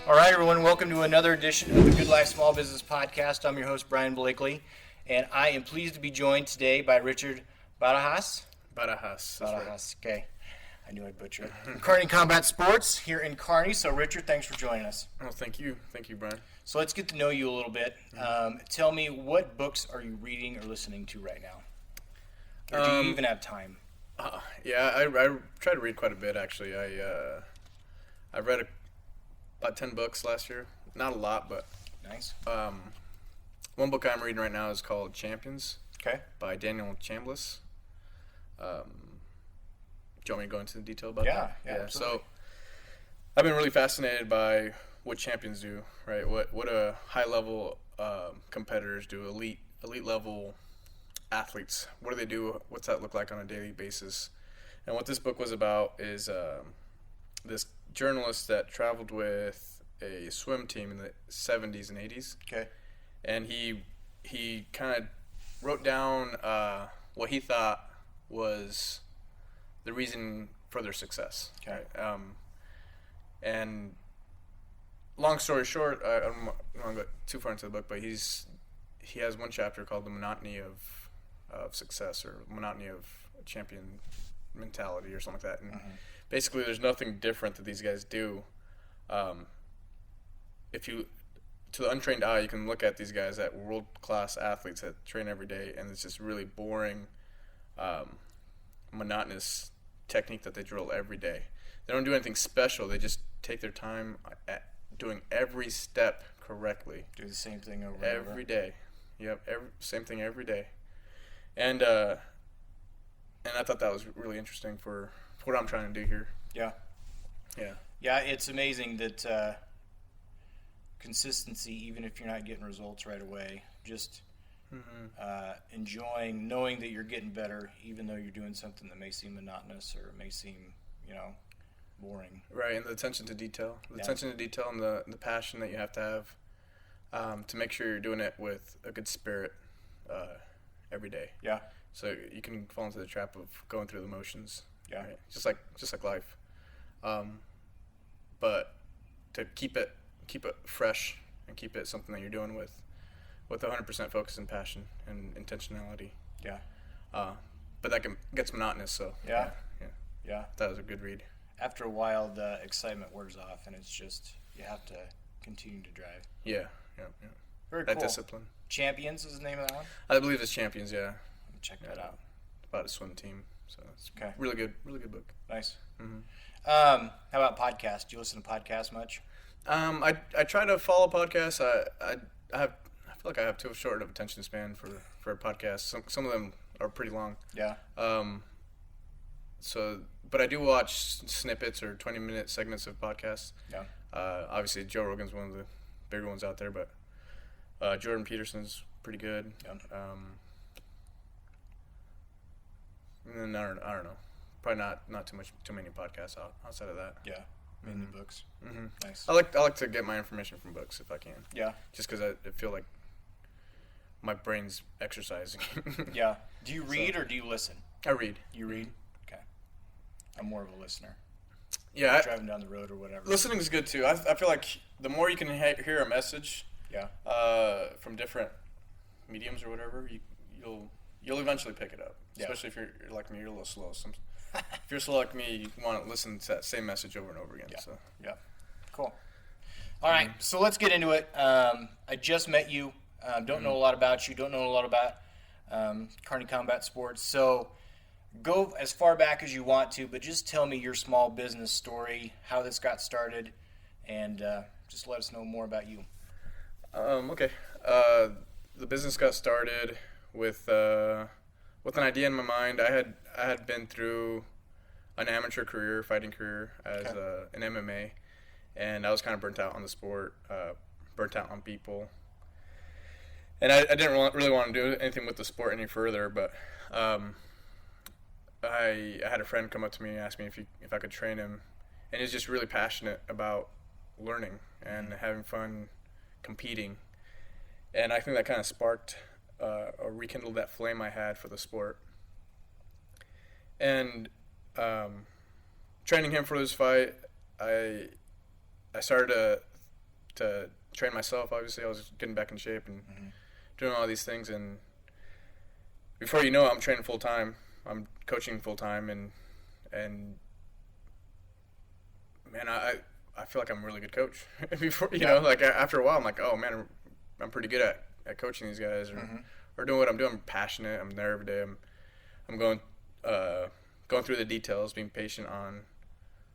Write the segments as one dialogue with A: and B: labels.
A: All right, everyone, welcome to another edition of the Good Life Small Business Podcast. I'm your host, Brian Blakely, and I am pleased to be joined today by Richard Barajas.
B: Barajas.
A: Okay. I knew I'd butcher it. From Kearney Combat Sports here in Kearney. So, Richard, thanks for joining us.
B: Oh, thank you. Thank you, Brian.
A: So, let's get to know you a little bit. Tell me, what books are you reading or listening to right now? Or do you even have time?
B: I try to read quite a bit, actually. I read about 10 books last year. Not a lot, but
A: Nice.
B: one book I'm reading right now is called Champions
A: Okay.
B: by Daniel Chambliss. Do you want me to go into the detail about that?
A: Yeah, absolutely.
B: So I've been really fascinated by what champions do, right? What a high-level competitors do, elite level athletes. What do they do? What's that look like on a daily basis? And what this book was about is this journalist that traveled with a swim team in the 70s and 80s.
A: Okay.
B: And he kind of wrote down what he thought was the reason for their success.
A: Okay.
B: Right? And long story short, I don't want to go too far into the book, but he has one chapter called The Monotony of Success, or Monotony of Champion Mentality, or something like that. And basically, there's nothing different that these guys do. To the untrained eye, you can look at these guys, at world-class athletes that train every day, and it's just really boring, monotonous technique that they drill every day. They don't do anything special. They just take their time at doing every step correctly.
A: Do the same thing over and over.
B: Every day. Yep, same thing every day. And I thought that was really interesting for what I'm trying to do here.
A: Yeah.
B: Yeah.
A: Yeah, it's amazing that consistency, even if you're not getting results right away, just enjoying, knowing that you're getting better, even though you're doing something that may seem monotonous or it may seem, boring.
B: Right, and the attention to detail. Attention to detail and the passion that you have to have to make sure you're doing it with a good spirit every day.
A: Yeah.
B: So you can fall into the trap of going through the motions.
A: Yeah.
B: Right? Just like life. But to keep it fresh and keep it something that you're doing with 100% focus and passion and intentionality.
A: Yeah.
B: But that gets monotonous, so
A: Yeah.
B: Yeah. That was a good read.
A: After a while, the excitement wears off, and it's just, you have to continue to drive.
B: Yeah.
A: Very
B: That
A: cool.
B: discipline.
A: Champions is the name of that one?
B: I believe it's Champions, yeah.
A: Check that out.
B: About a swim team, so it's
A: Okay.
B: really good book.
A: Nice.
B: Mm-hmm.
A: How about podcasts? Do you listen to podcasts much?
B: I try to follow podcasts. I feel like I have too short of attention span for podcasts. Some of them are pretty long.
A: Yeah.
B: But I do watch snippets or 20-minute segments of podcasts.
A: Yeah.
B: Obviously, Joe Rogan's one of the bigger ones out there, but Jordan Peterson's pretty good.
A: Yeah.
B: And then I don't know. Probably not too many podcasts outside of that.
A: Yeah. Mainly books.
B: Mm-hmm.
A: Nice.
B: I like to get my information from books if I can.
A: Yeah.
B: Just because I feel like my brain's exercising.
A: Yeah. Do you read or do you listen?
B: I read.
A: You read? Okay. I'm more of a listener.
B: Yeah.
A: Driving down the road or whatever.
B: Listening is good too. I feel like the more you can hear a message,
A: Yeah.
B: from different mediums or whatever, you'll eventually pick it up.
A: Yeah.
B: Especially if you're like me, you're a little slow. If you're slow like me, you want to listen to that same message over and over again.
A: Yeah.
B: So.
A: Yeah. Cool. All right, so let's get into it. I just met you. Don't know a lot about you. Don't know a lot about Kearney Combat Sports. So go as far back as you want to, but just tell me your small business story, how this got started, and just let us know more about you.
B: Okay. The business got started with an idea in my mind. I had been through an amateur fighting career as an MMA, and I was kind of burnt out on the sport, burnt out on people, and I didn't really want to do anything with the sport any further. But I had a friend come up to me and ask me if I could train him, and he's just really passionate about learning and having fun competing, and I think that kind of sparked or rekindled that flame I had for the sport. And training him for this fight, I started to to train myself. Obviously, I was getting back in shape and doing all these things. And before you know it, I'm training full time. I'm coaching full time, and man, I feel like I'm a really good coach. Before you know, like after a while, I'm like, oh man, I'm pretty good at coaching these guys or doing what I'm doing. I'm passionate. I'm there every day. I'm going through the details, being patient on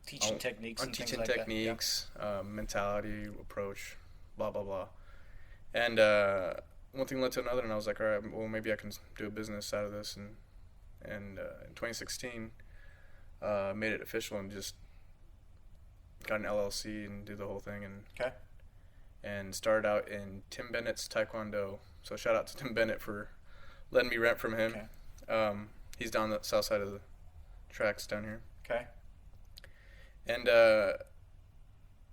A: teaching techniques,
B: on
A: and
B: teaching
A: things like
B: techniques, mentality, approach, blah blah blah. And one thing led to another, and I was like, all right, well maybe I can do a business out of this. And in 2016, made it official and just got an LLC and did the whole thing. And started out in Tim Bennett's Taekwondo. So shout out to Tim Bennett for letting me rent from him.
A: Okay.
B: He's down the south side of the tracks down here.
A: Okay.
B: And I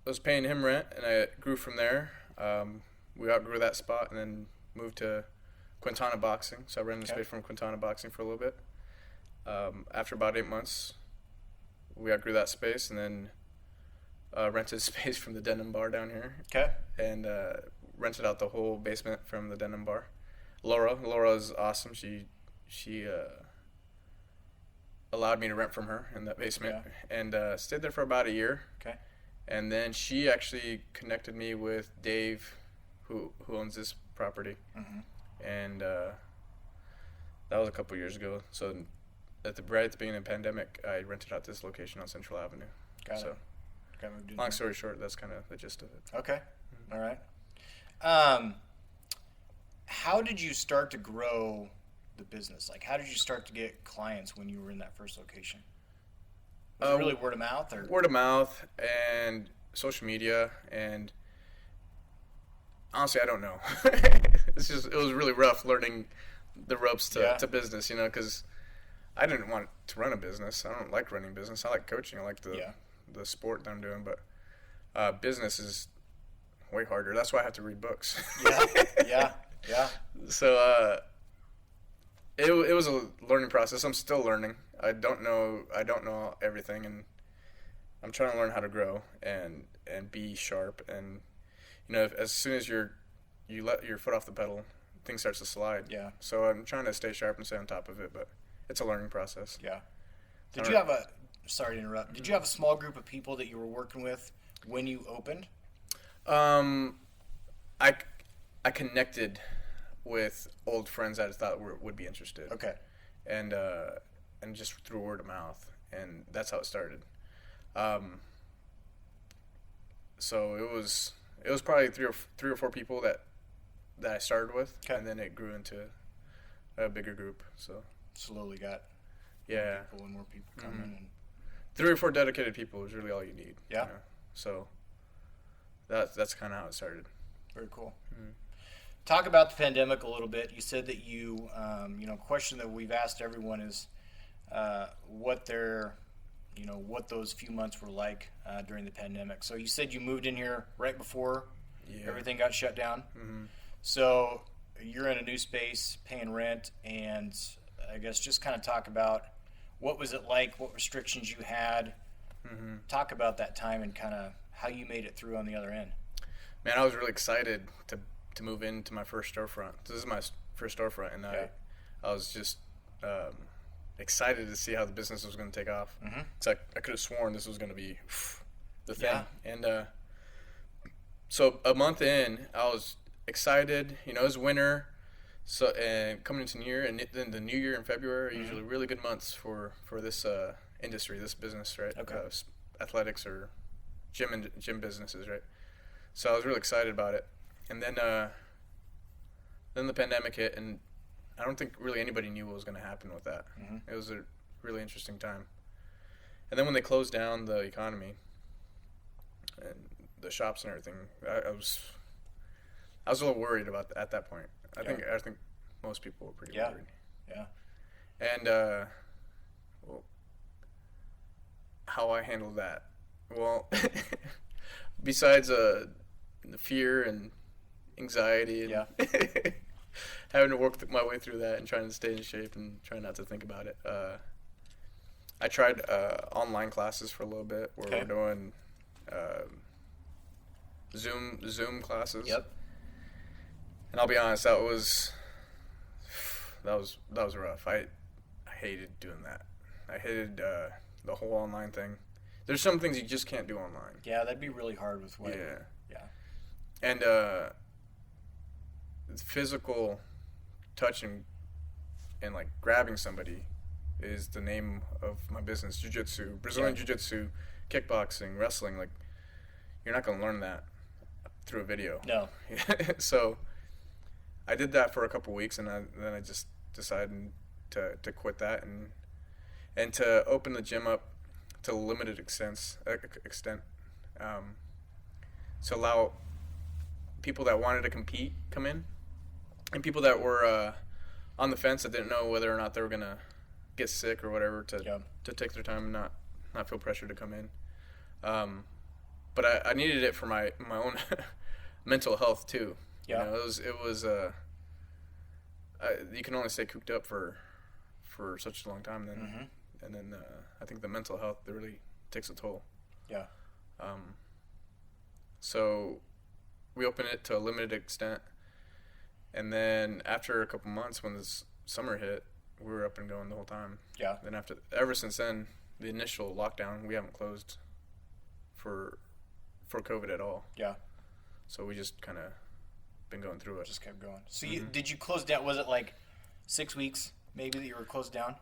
B: was paying him rent, and I grew from there. We outgrew that spot and then moved to Quintana Boxing. So I rented the space from Quintana Boxing for a little bit. After about 8 months, we outgrew that space and then rented space from the Denim Bar down here.
A: Okay.
B: And rented out the whole basement from the Denim Bar. Laura is awesome. She allowed me to rent from her in that basement, and stayed there for about a year.
A: Okay.
B: And then she actually connected me with Dave, who owns this property. And that was a couple years ago. So right at the beginning of the pandemic, I rented out this location on Central Avenue.
A: Got it. Okay,
B: Long story short, that's kind of the gist of it.
A: Okay. All right. How did you start to grow the business? Like, how did you start to get clients when you were in that first location? Was it really word of mouth, or
B: word of mouth and social media? And honestly, I don't know. It was really rough learning the ropes to business, you know, because I didn't want to run a business. I don't like running business. I like coaching. I like the sport that I'm doing, but business is way harder. That's why I have to read books.
A: Yeah.
B: So it was a learning process. I'm still learning. I don't know everything, and I'm trying to learn how to grow and be sharp. And you know, as soon as you let your foot off the pedal, things starts to slide.
A: Yeah.
B: So I'm trying to stay sharp and stay on top of it, but it's a learning process.
A: Yeah. Did you have sorry to interrupt. Did you have a small group of people that you were working with when you opened?
B: I connected with old friends that I thought would be interested.
A: Okay.
B: And just through word of mouth, and that's how it started. So it was probably three or four people that I started with, and then it grew into a bigger group. So
A: slowly got more people coming. And
B: 3 or 4 dedicated people is really all you need.
A: Yeah.
B: You know? So that's kind of how it started.
A: Very cool. Talk about the pandemic a little bit. You said that you question that we've asked everyone is what those few months were like during the pandemic. So you said you moved in here right before everything got shut down. So you're in a new space, paying rent, and I guess just kind of talk about what was it like, what restrictions you had. Talk about that time and kind of how you made it through on the other end.
B: Man, I was really excited to move into my first storefront. This is my first storefront, and I was just excited to see how the business was going to take off. It's like I could have sworn this was going to be the thing. And so a month in, I was excited. You know, it was winter, so and coming into New Year, and then the New Year in February are usually really good months for this industry, this business, right?
A: Okay.
B: Athletics or gym businesses, right? So I was really excited about it. And then the pandemic hit, and I don't think really anybody knew what was going to happen with that. It was a really interesting time. And then when they closed down the economy and the shops and everything, I was a little worried about at that point. I think most people were pretty worried.
A: Yeah.
B: And well, how I handled that, well, besides the fear and anxiety and having to work my way through that and trying to stay in shape and trying not to think about it. I tried online classes for a little bit where we're doing Zoom classes.
A: Yep.
B: And I'll be honest, that was rough. I hated doing that. I hated the whole online thing. There's some things you just can't do online.
A: Yeah, that'd be really hard with what.
B: Yeah.
A: Yeah.
B: And physical touching and like grabbing somebody is the name of my business. Jiu-jitsu, Brazilian Jiu-jitsu, kickboxing, wrestling. Like, you're not gonna learn that through a video.
A: No.
B: So I did that for a couple weeks, and then I just decided to quit that and to open the gym up to a limited extent, to allow people that wanted to compete come in, and people that were on the fence that didn't know whether or not they were gonna get sick or whatever to take their time and not feel pressure to come in. But I needed it for my own mental health too.
A: Yeah.
B: You know, it was you can only stay cooped up for such a long time, and then I think the mental health really takes a toll.
A: Yeah.
B: So we opened it to a limited extent, and then after a couple months, when this summer hit, we were up and going the whole time.
A: Yeah.
B: Then ever since then, the initial lockdown, we haven't closed for COVID at all.
A: Yeah.
B: So we just kind of been going through it.
A: Just kept going. So did you close down? Was it like 6 weeks maybe that you were closed down?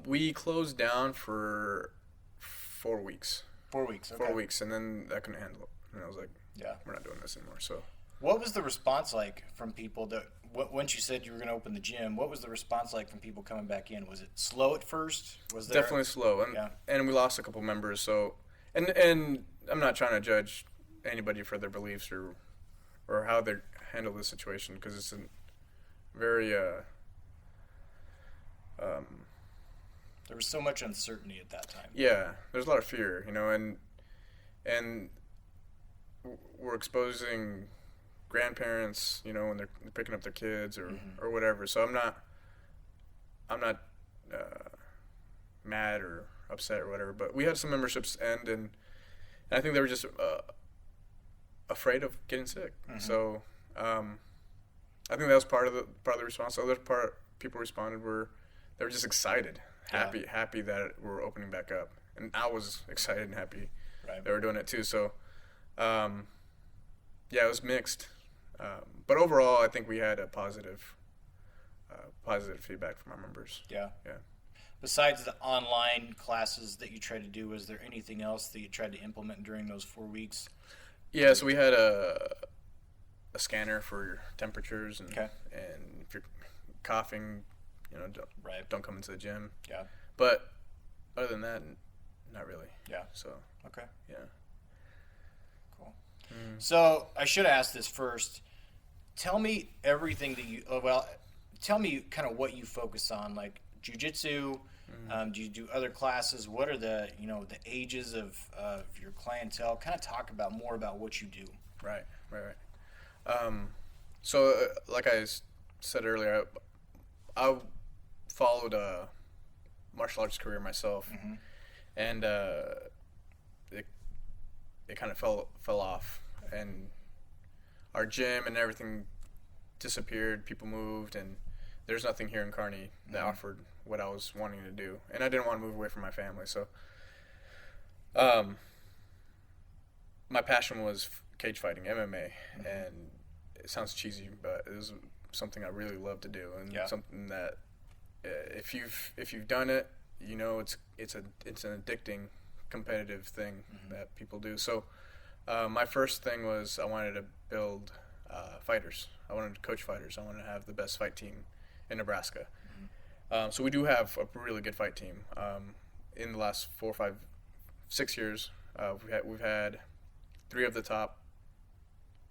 B: We closed down for 4 weeks.
A: 4 weeks. Okay.
B: 4 weeks, and then I couldn't handle it. And I was like,
A: yeah,
B: we're not doing this anymore. So
A: what was the response like from people that once you said you were going to open the gym? What was the response like from people coming back in? Was it slow at first? Was there
B: definitely slow, and we lost a couple members. So and I'm not trying to judge anybody for their beliefs or how they handle this situation, because it's a very
A: there was so much uncertainty at that time.
B: Yeah, there's a lot of fear, you know, and we're exposing grandparents, you know, when they're picking up their kids or whatever. So I'm not mad or upset or whatever, but we had some memberships end, and I think they were just afraid of getting sick. So I think that was part of the response. The other part people responded they were just excited, happy that we're opening back up, and I was excited and happy they were doing it too. So yeah, it was mixed, but overall I think we had a positive feedback from our members.
A: Yeah.
B: Yeah.
A: Besides the online classes that you tried to do, was there anything else that you tried to implement during those 4 weeks?
B: Yeah, so we had a scanner for your temperatures, and if you're coughing, you know, don't come into the gym.
A: Yeah.
B: But other than that, not really.
A: Yeah.
B: So.
A: Okay.
B: Yeah.
A: Cool. So I should ask this first. Tell me everything that tell me kind of what you focus on, like jiu-jitsu. Do you do other classes? What are the ages of your clientele? Kind of talk more about what you do.
B: Right. So like I said earlier, I followed a martial arts career myself, and it kind of fell off, and our gym and everything disappeared. People moved, and there's nothing here in Kearney that offered what I was wanting to do, and I didn't want to move away from my family. So my passion was cage fighting, MMA, and it sounds cheesy, but it was something I really love to do, and something that if you've done it, you know it's an addicting competitive thing that people do. So my first thing was I wanted to build fighters. I wanted to coach fighters. I wanted to have the best fight team in Nebraska. So we do have a really good fight team. In the last 4, 5, 6 years, we've had 3 of the top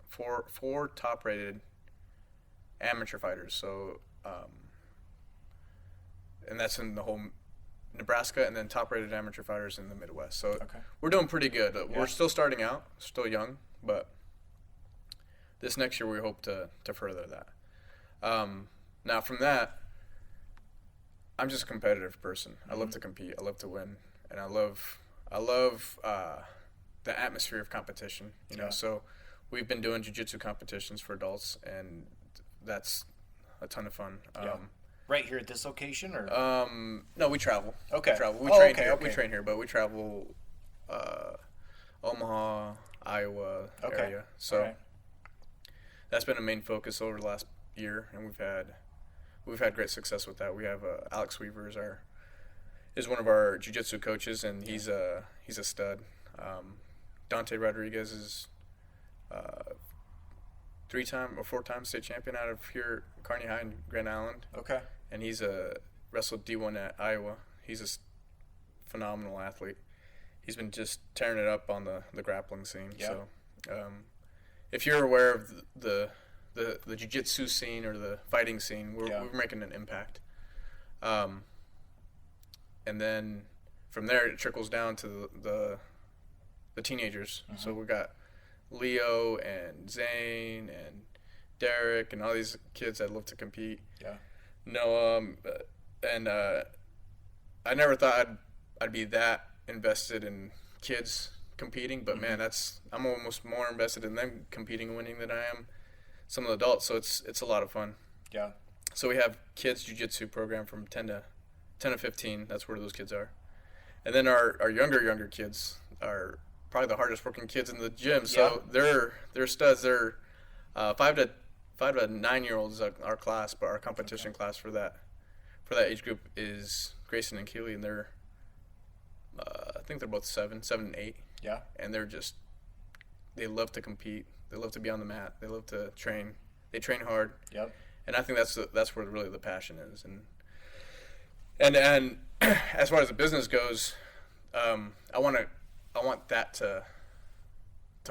B: four top-rated amateur fighters. So, and that's in the whole Nebraska, and then top-rated amateur fighters in the Midwest. So we're doing pretty good. We're still starting out, still young, but this next year we hope to further that. Now from that, I'm just a competitive person. I love to compete. I love to win, and I love the atmosphere of competition. You know, so we've been doing jiu-jitsu competitions for adults, and that's a ton of fun.
A: Right here at this location, or
B: no, we travel.
A: Okay.
B: We travel. We
A: Oh,
B: train
A: okay,
B: here.
A: okay.
B: We train here, but we travel Omaha, Iowa area. So
A: All right.
B: that's been a main focus over the last year, and we've had great success with that. We have Alex Weaver is one of our jiu-jitsu coaches, and he's a stud. Dante Rodriguez is 3-time or 4-time state champion out of here, Kearney High in Grand Island.
A: Okay.
B: And he's wrestled D1 at Iowa. He's a phenomenal athlete. He's been just tearing it up on the grappling scene.
A: Yeah.
B: So, if you're aware of the jiu-jitsu scene or the fighting scene, we're making an impact. And then from there it trickles down to the teenagers.
A: Mm-hmm.
B: So we got Leo and Zane and Derek and all these kids that love to compete.
A: Yeah.
B: Noah, and I never thought I'd be that invested in kids competing, but man, I'm almost more invested in them competing and winning than I am some of the adults. So it's a lot of fun.
A: Yeah.
B: So we have kids jiu-jitsu program from 10 to 15. That's where those kids are. And then our younger kids are probably the hardest working kids in the gym. So they're studs. They're 5 to 9-year-olds our class, but our competition class for that age group is Grayson and Keely, and they're I think they're both 7 and 8.
A: Yeah.
B: And they love to compete. They love to be on the mat. They love to train. They train hard.
A: Yep.
B: And I think that's where really the passion is. And as far as the business goes, I want that to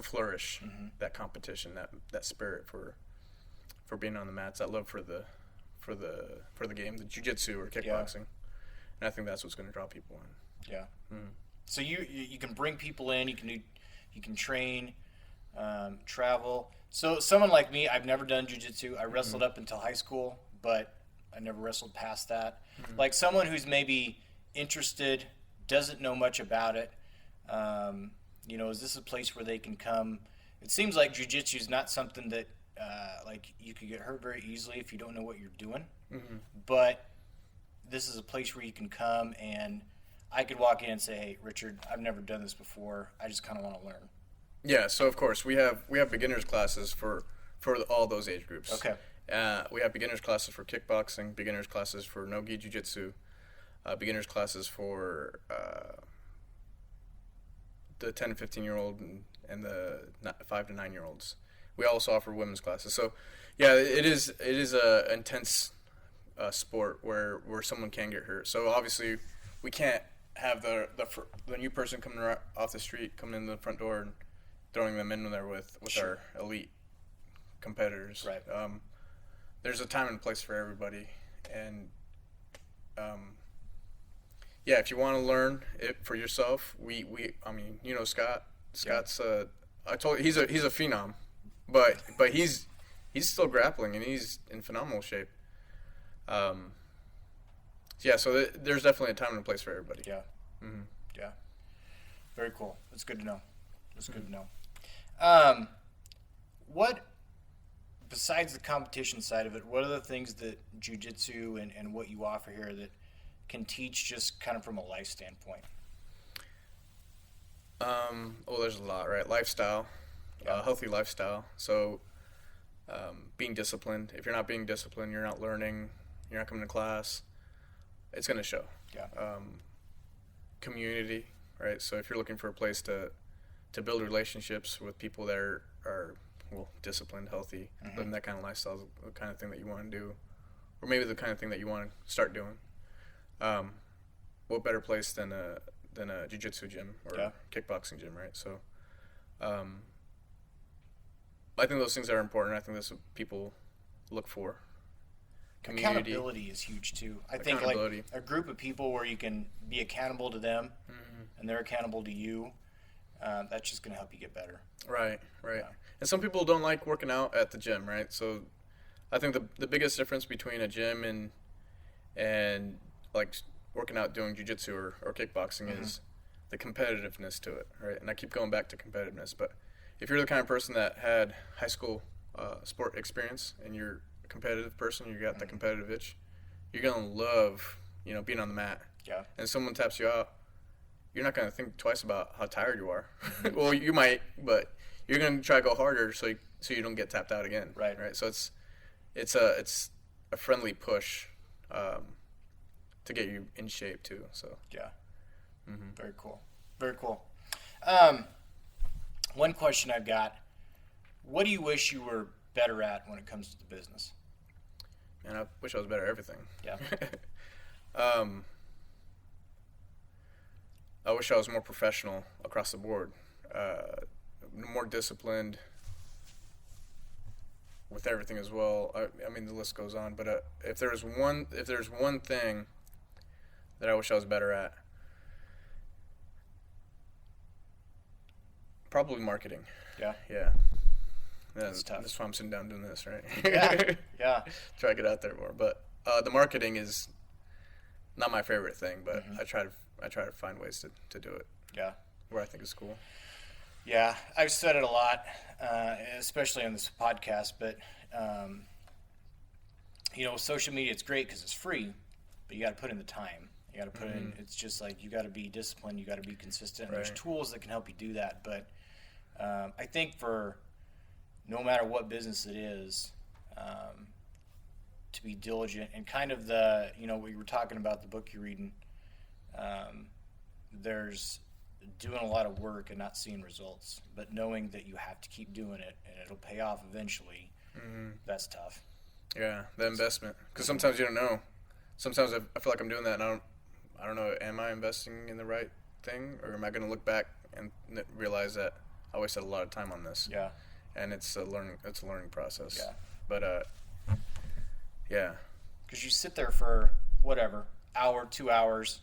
B: flourish.
A: Mm-hmm.
B: That competition, that spirit for being on the mats, that love for the game, the jiu-jitsu or kickboxing. And I think that's what's going to draw people in.
A: Yeah.
B: Mm.
A: So you can bring people in. You can train, travel. So someone like me, I've never done jiu-jitsu. I wrestled up until high school, but I never wrestled past that.
B: Mm-hmm.
A: Like someone who's maybe interested, doesn't know much about it. Is this a place where they can come? It seems like jiu-jitsu is not something that like you could get hurt very easily if you don't know what you're doing.
B: Mm-hmm.
A: But this is a place where you can come, and I could walk in and say, "Hey, Richard, I've never done this before. I just kind of want to learn."
B: Yeah. So of course we have beginners classes for all those age groups.
A: Okay.
B: We have beginners classes for kickboxing, beginners classes for no-gi jiu-jitsu, beginners classes for the 10 to 15-year-old and the 5 to 9-year-olds. We also offer women's classes. So, yeah, it is a intense sport where someone can get hurt. So obviously, we can't have the new person coming off the street, coming in the front door and throwing them in there with
A: Sure.
B: our elite competitors.
A: Right.
B: There's a time and place for everybody, and if you want to learn it for yourself, Scott. Scott's he's a phenom, but he's still grappling and he's in phenomenal shape. So there's definitely a time and a place for everybody.
A: Yeah.
B: Mm-hmm.
A: Yeah. Very cool. That's good to know. That's good to know. What, besides the competition side of it, what are the things that jiu-jitsu and what you offer here that can teach just kind of from a life standpoint?
B: There's a lot, right? Lifestyle, healthy lifestyle. So, being disciplined. If you're not being disciplined, you're not learning, you're not coming to class, it's going to show.
A: Yeah.
B: Community, right? So if you're looking for a place to build relationships with people that are disciplined, healthy, living that kind of lifestyle is the kind of thing that you want to do, or maybe the kind of thing that you want to start doing. What better place than a jiu-jitsu gym or kickboxing gym, right? So, I think those things are important. I think that's what people look for. Community.
A: Accountability is huge too. I think like a group of people where you can be accountable to them and they're accountable to you, that's just going to help you get better.
B: Right.
A: Yeah.
B: And some people don't like working out at the gym, right? So I think the biggest difference between a gym and like working out doing jiu-jitsu or kickboxing is the competitiveness to it, right? And I keep going back to competitiveness, but if you're the kind of person that had high school sport experience and you're a competitive person, you got the competitive itch, you're gonna love, being on the mat.
A: Yeah.
B: And someone taps you out, you're not gonna think twice about how tired you are. Well, you might, but you're gonna try to go harder so you don't get tapped out again.
A: Right.
B: Right. So it's a friendly push to get you in shape too. So
A: yeah. Very cool. Very cool. One question I've got: what do you wish you were better at when it comes to the business?
B: Man, I wish I was better at everything.
A: Yeah.
B: I wish I was more professional across the board, more disciplined with everything as well. I mean, the list goes on. But if there's one thing that I wish I was better at, probably marketing.
A: Yeah.
B: Yeah.
A: That's tough.
B: That's why I'm sitting down doing this, right?
A: Yeah. Yeah.
B: Try to get out there more. But the marketing is not my favorite thing, but I try to find ways to do it.
A: Yeah.
B: Where I think is cool.
A: Yeah, I've said it a lot, especially on this podcast. But social media, it's great because it's free, but you got to put in the time. You got to put in. It's just like you got to be disciplined. You got to be consistent.
B: Right.
A: There's tools that can help you do that. But I think for no matter what business it is, to be diligent and kind of we were talking about the book you're reading. There's doing a lot of work and not seeing results, but knowing that you have to keep doing it and it'll pay off eventually. That's tough.
B: Yeah, the investment. Because sometimes you don't know. Sometimes I feel like I'm doing that and I don't know, am I investing in the right thing, or am I going to look back and realize that I wasted a lot of time on this?
A: Yeah.
B: And it's a learning process.
A: Yeah.
B: But yeah.
A: Because you sit there for whatever, hour, 2 hours,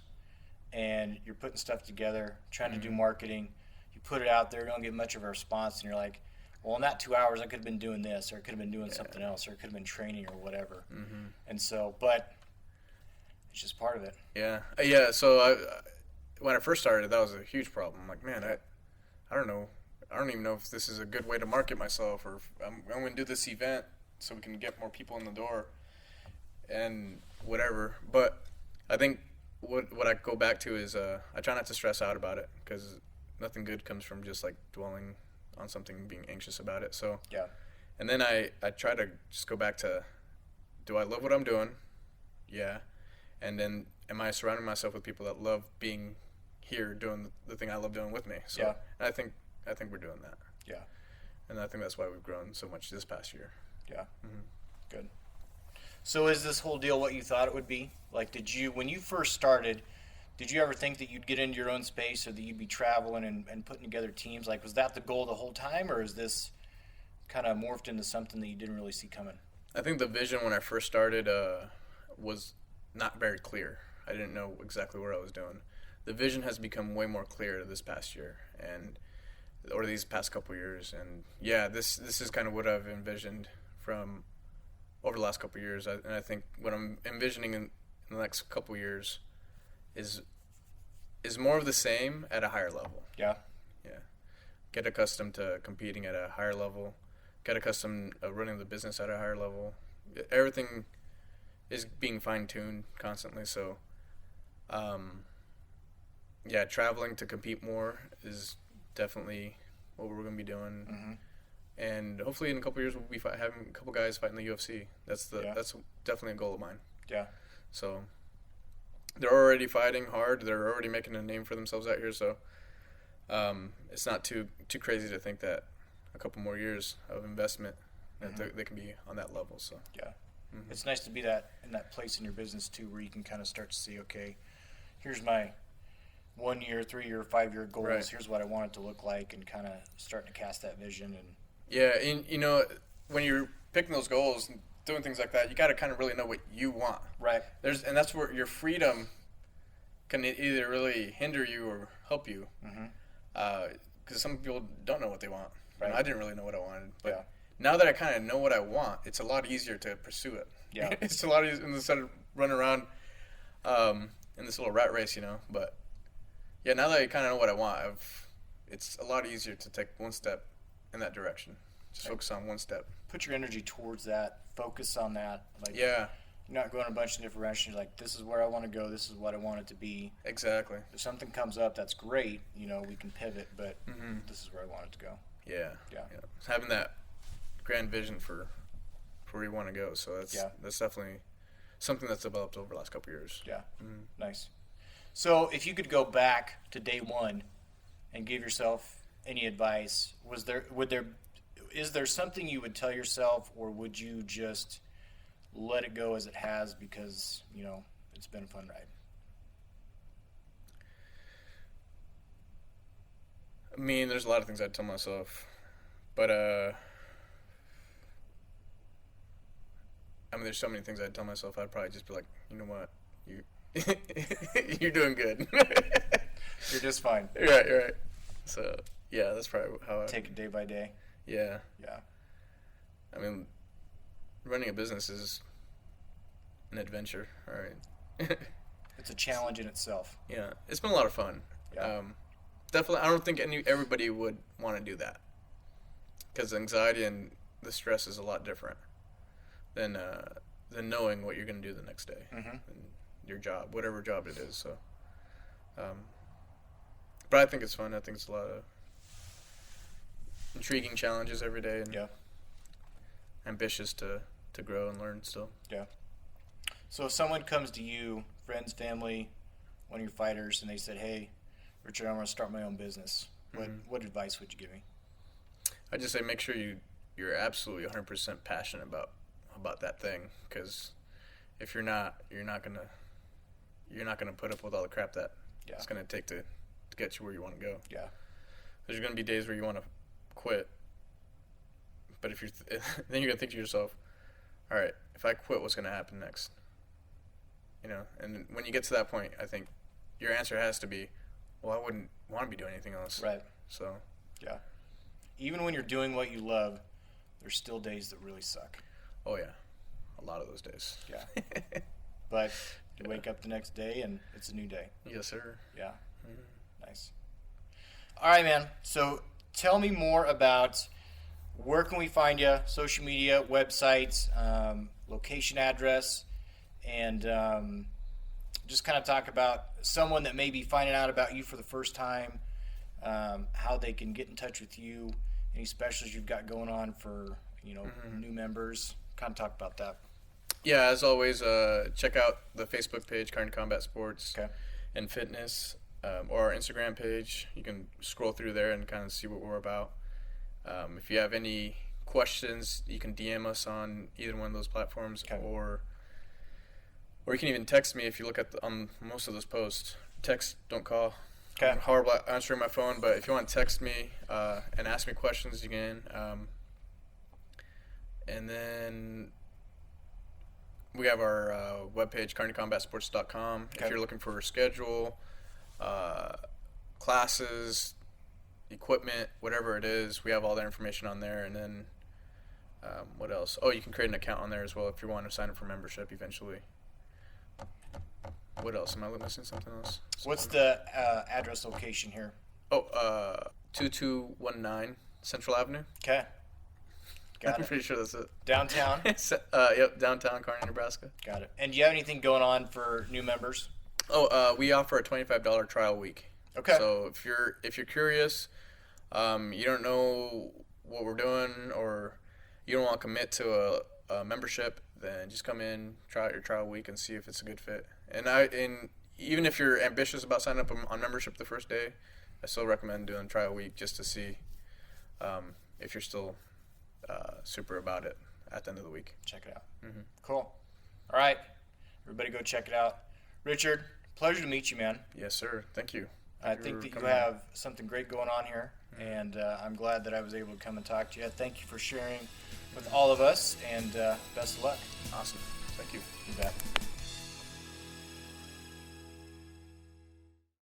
A: and you're putting stuff together, trying to do marketing. You put it out there, don't get much of a response, and you're like, well, in that 2 hours, I could have been doing this, or I could have been doing something else, or I could have been training or whatever. And so, but it's just part of it.
B: Yeah. Yeah. So when I first started, that was a huge problem. I'm like, man, I don't know. I don't even know if this is a good way to market myself, or if I'm going to do this event so we can get more people in the door and whatever. But I think what I go back to is I try not to stress out about it, because nothing good comes from just like dwelling on something, being anxious about it. So
A: yeah.
B: And then I try to just go back to, do I love what I'm doing? Yeah. And then am I surrounding myself with people that love being here doing the thing I love doing with me? So
A: Yeah.
B: I think we're doing that.
A: Yeah.
B: And I think that's why we've grown so much this past year.
A: Yeah. Good. So is this whole deal what you thought it would be? Like, when you first started, did you ever think that you'd get into your own space, or that you'd be traveling and putting together teams? Like, was that the goal the whole time, or is this kind of morphed into something that you didn't really see coming?
B: I think the vision when I first started was not very clear. I didn't know exactly what I was doing. The vision has become way more clear this past year, or these past couple years. And yeah, this is kind of what I've envisioned from over the last couple years. And I think what I'm envisioning in the next couple years is more of the same at a higher level.
A: Yeah.
B: Yeah. Get accustomed to competing at a higher level. Get accustomed to running the business at a higher level. Everything is being fine-tuned constantly. So, yeah, traveling to compete more is definitely what we're going to be doing. And hopefully in a couple years we'll be having a couple guys fighting the UFC. That's definitely a goal of mine.
A: Yeah.
B: So they're already fighting hard. They're already making a name for themselves out here. So it's not too crazy to think that a couple more years of investment that they can be on that level. So
A: yeah, it's nice to be in that place in your business too, where you can kind of start to see, okay, here's my 1 year, 3 year, 5 year goals.
B: Right.
A: Here's what I want it to look like, and kind of starting to cast that vision. And
B: yeah, and when you're picking those goals and doing things like that, you got to kind of really know what you want.
A: Right.
B: And that's where your freedom can either really hinder you or help you. Because some people don't know what they want.
A: Right.
B: I didn't really know what I wanted, but now that I kind of know what I want, it's a lot easier to pursue it.
A: Yeah.
B: It's a lot easier instead of running around in this little rat race, But yeah, now that I kind of know what I want, it's a lot easier to take one step in that direction. Just focus on one step.
A: Put your energy towards that. Focus on that. Like,
B: Yeah,
A: you're not going a bunch of different directions. You're like, this is where I want to go. This is what I want it to be.
B: exactly.
A: If something comes up, that's great. We can pivot, but this is where I want it to go.
B: Yeah.
A: Yeah.
B: Having that grand vision for where you want to go. So that's definitely something that's developed over the last couple of years.
A: Yeah. Nice. So if you could go back to day one and give yourself any advice, is there something you would tell yourself, or would you just let it go as it has because, it's been a fun ride?
B: I mean, there's a lot of things I'd tell myself, but there's so many things I'd tell myself. I'd probably just be like, you know what, you're doing good.
A: You're just fine.
B: You're right. So yeah, that's probably how I
A: take it day by day.
B: Yeah.
A: Yeah.
B: I mean, running a business is an adventure. All right.
A: It's a challenge in itself.
B: Yeah, it's been a lot of fun.
A: Yeah.
B: Definitely, I don't think everybody would want to do that, because anxiety and the stress is a lot different than knowing what you're going to do the next day, and your job, whatever job it is. So, but I think it's fun. I think it's a lot of intriguing challenges every day, and ambitious to grow and learn still.
A: Yeah. So if someone comes to you, friends, family, one of your fighters, and they said, "Hey, Richard, I want to start my own business," what advice would you give me?
B: I just say make sure you're absolutely 100% passionate about that thing, because if you're not gonna put up with all the crap that it's gonna take to get you where you want to go.
A: Yeah.
B: There's gonna be days where you want to quit, but if then you're gonna think to yourself, all right, if I quit, what's gonna happen next? And when you get to that point, I think your answer has to be, well, I wouldn't want to be doing anything else.
A: Right.
B: So.
A: Yeah. Even when you're doing what you love, there's still days that really suck.
B: Oh yeah, a lot of those days.
A: Yeah. But you wake up the next day and it's a new day.
B: Yes, sir.
A: Yeah. Nice. All right, man. So tell me more about where can we find you, social media, websites, location, address, and just kind of talk about someone that may be finding out about you for the first time, how they can get in touch with you, any specials you've got going on for new members. Kind of talk about that.
B: Yeah, as always, check out the Facebook page, Kearney Combat Sports and Fitness, or our Instagram page. You can scroll through there and kind of see what we're about. If you have any questions, you can DM us on either one of those platforms, or you can even text me if you look at on most of those posts. Text, don't call.
A: Okay.
B: I'm horrible at answering my phone, but if you want to text me and ask me questions, you can. And then we have our webpage, KearneyCombatSports.com. If you're looking for a schedule, classes, equipment, whatever it is, we have all that information on there. And then what else? Oh, you can create an account on there as well if you want to sign up for membership eventually. What else? Am I missing something else?
A: What's the address location here?
B: 2219 Central Avenue.
A: Okay. Got
B: I'm
A: it.
B: pretty sure that's it.
A: Downtown?
B: Yep, downtown Kearney, Nebraska.
A: Got it. And do you have anything going on for new members?
B: We offer a $25 trial week.
A: Okay.
B: So if you're curious, you don't know what we're doing, or you don't want to commit to a membership, then just come in, try out your trial week, and see if it's a good fit. And even if you're ambitious about signing up on membership the first day, I still recommend doing trial week just to see if you're still super about it at the end of the week.
A: Check it out. Cool. All right. Everybody go check it out. Richard, pleasure to meet you, man.
B: Yes, sir. Thank you.
A: I think that you have something great going on here, and I'm glad that I was able to come and talk to you. Thank you for sharing with all of us, and best of luck.
B: Awesome. Thank you.
A: You bet.